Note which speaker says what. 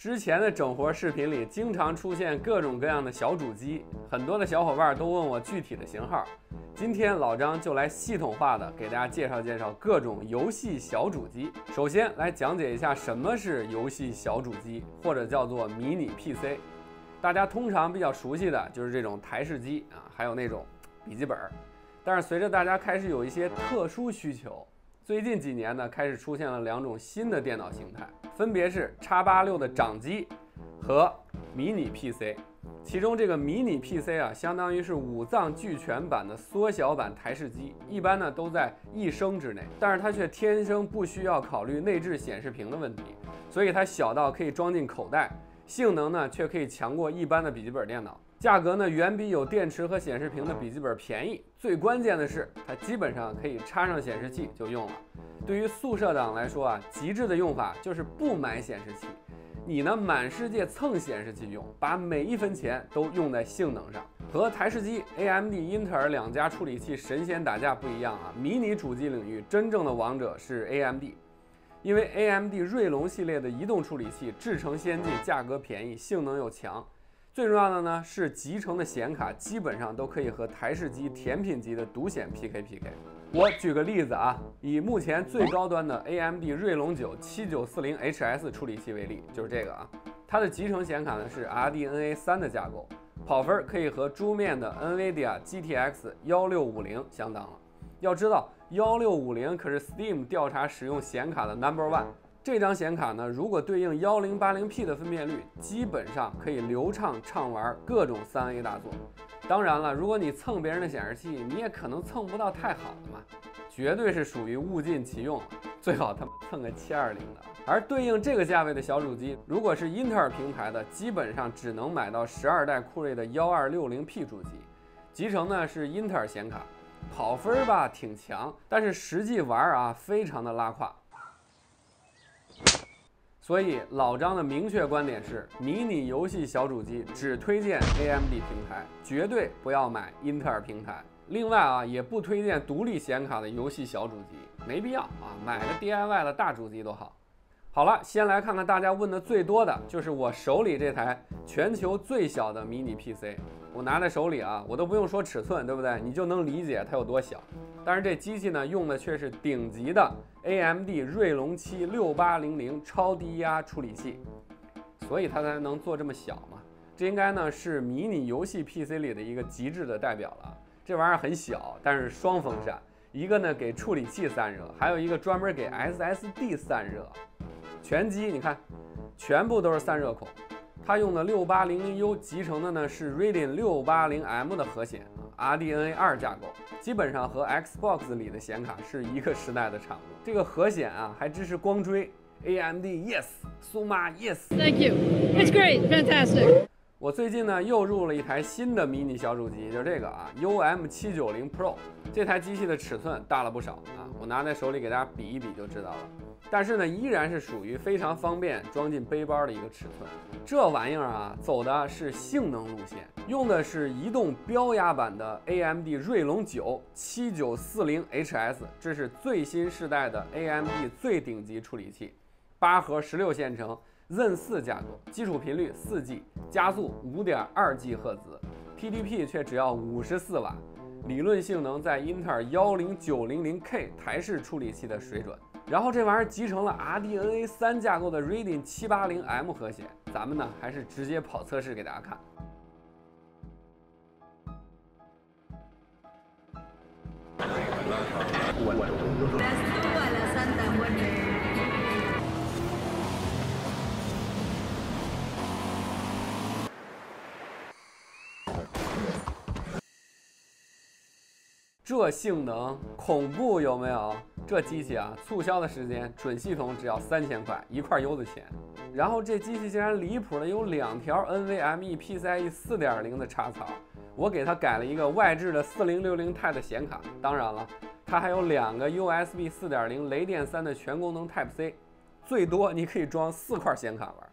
Speaker 1: 之前的整活视频里经常出现各种各样的小主机，很多的小伙伴都问我具体的型号。今天老张就来系统化的给大家介绍各种游戏小主机。首先来讲解一下什么是游戏小主机，或者叫做迷你 PC。大家通常比较熟悉的就是这种台式机啊，还有那种笔记本。但是随着大家开始有一些特殊需求，最近几年呢，开始出现了两种新的电脑形态，分别是 X86 的掌机和迷你 PC。其中这个迷你 PC 啊，相当于是五脏俱全版的缩小版台式机，一般呢都在1升之内，但是它却天生不需要考虑内置显示屏的问题，所以它小到可以装进口袋，性能呢却可以强过一般的笔记本电脑。价格呢远比有电池和显示屏的笔记本便宜，最关键的是它基本上可以插上显示器就用了。对于宿舍党来说啊，极致的用法就是不买显示器，你呢满世界蹭显示器用，把每一分钱都用在性能上。和台式机、AMD、英特尔两家处理器神仙打架不一样啊，迷你主机领域真正的王者是 AMD， 因为 AMD 锐龙系列的移动处理器制程先进，价格便宜，性能又强。最重要的呢是集成的显卡基本上都可以和台式机甜品级的独显 PK。我举个例子啊，以目前最高端的 AMD 锐龙9 7940HS 处理器为例，就是这个啊，它的集成显卡呢是 RDNA 3的架构，跑分可以和桌面的 NVIDIA GTX 1650相当了。要知道1650可是 Steam 调查使用显卡的 No.1。这张显卡呢，如果对应 1080P 的分辨率，基本上可以流畅畅玩各种3A 大作。当然了，如果你蹭别人的显示器，你也可能蹭不到太好的嘛，绝对是属于物尽其用了。最好他妈蹭个720的。而对应这个价位的小主机，如果是英特尔平台的，基本上只能买到12代酷睿的 1260P 主机，集成呢是英特尔显卡，跑分吧挺强，但是实际玩啊非常的拉胯。所以老张的明确观点是，迷你游戏小主机只推荐 AMD 平台，绝对不要买英特尔平台。另外啊，也不推荐独立显卡的游戏小主机，没必要啊，买个 DIY 的大主机都好。好了，先来看看大家问的最多的，就是我手里这台全球最小的迷你 PC。我拿在手里啊，我都不用说尺寸，对不对？你就能理解它有多小。但是这机器呢，用的却是顶级的 AMD 锐龙7 6800超低压处理器，所以它才能做这么小嘛。这应该呢是迷你游戏 PC 里的一个极致的代表了。这玩意儿很小，但是双风扇，一个呢给处理器散热，还有一个专门给 SSD 散热。全机你看，全部都是散热孔。它用的6800U 集成的呢是 Radeon 680M 的核显，RDNA 2架构，基本上和 Xbox 里的显卡是一个时代的产物。这个核显啊还支持光追 ，AMD yes， 苏妈 yes。Thank
Speaker 2: you, it's great, fantastic。
Speaker 1: 我最近呢又入了一台新的迷你小主机，就是这个啊 UM790 Pro。这台机器的尺寸大了不少啊，我拿在手里给大家比一比就知道了。但是呢，依然是属于非常方便装进背包的一个尺寸。这玩意儿啊，走的是性能路线，用的是移动标压版的 AMD 锐龙9 7940HS， 这是最新世代的 AMD 最顶级处理器，8核16线程 Zen 4架构，基础频率4G， 加速 5.2G 赫兹 ，TDP 却只要54瓦，理论性能在英特尔10900K 台式处理器的水准。然后这玩意儿集成了 RDNA 3架构的 Radeon 780M 核显，咱们呢还是直接跑测试给大家看。这性能恐怖有没有？这机器啊，促销的时间准系统只要3000块，一块柚子钱。然后这机器竟然离谱的有2条 NVMe PCIe 4.0的插槽，我给它改了一个外置的4060 Ti 的显卡。当然了，它还有2个 USB 4.0 雷电3的全功能 Type C， 最多你可以装4块显卡玩。